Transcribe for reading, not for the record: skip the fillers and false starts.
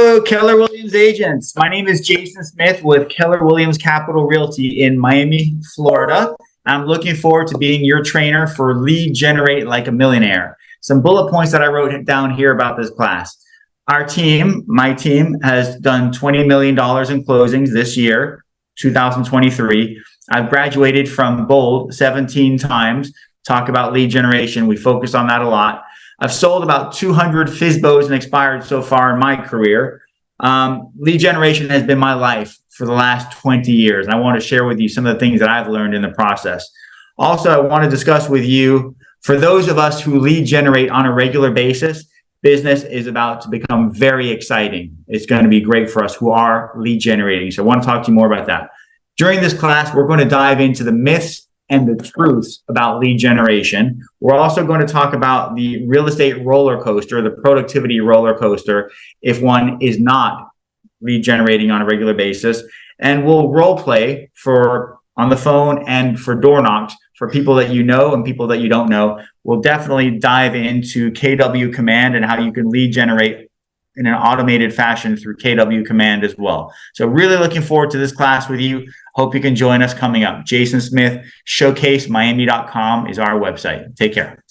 Hello, Keller Williams agents. My name is Jason Smith with Keller Williams Capital Realty in Miami, Florida. I'm looking forward to being your trainer for Lead Generate Like a Millionaire. Some bullet points that I wrote down here about this class. Our team, my team, has done $20 million in closings this year, 2023. I've graduated from Bold 17 times. Talk about lead generation. We focus on that a lot. I've sold about 200 FISBOs and expired so far in my career. Lead generation has been my life for the last 20 years. And I want to share with you some of the things that I've learned in the process. Also, I want to discuss with you, for those of us who lead generate on a regular basis, business is about to become very exciting. It's going to be great for us who are lead generating. So I want to talk to you more about that. During this class, we're going to dive into the myths and the truths about lead generation. We're also going to talk about the real estate roller coaster, the productivity roller coaster, if one is not lead generating on a regular basis. And we'll role play for on the phone and for door knocks for people that you know and people that you don't know. We'll definitely dive into KW Command and how you can lead generate in an automated fashion through KW Command as well. So really looking forward to this class with you. Hope you can join us coming up. Jason Smith, showcasemiami.com is our website. Take care.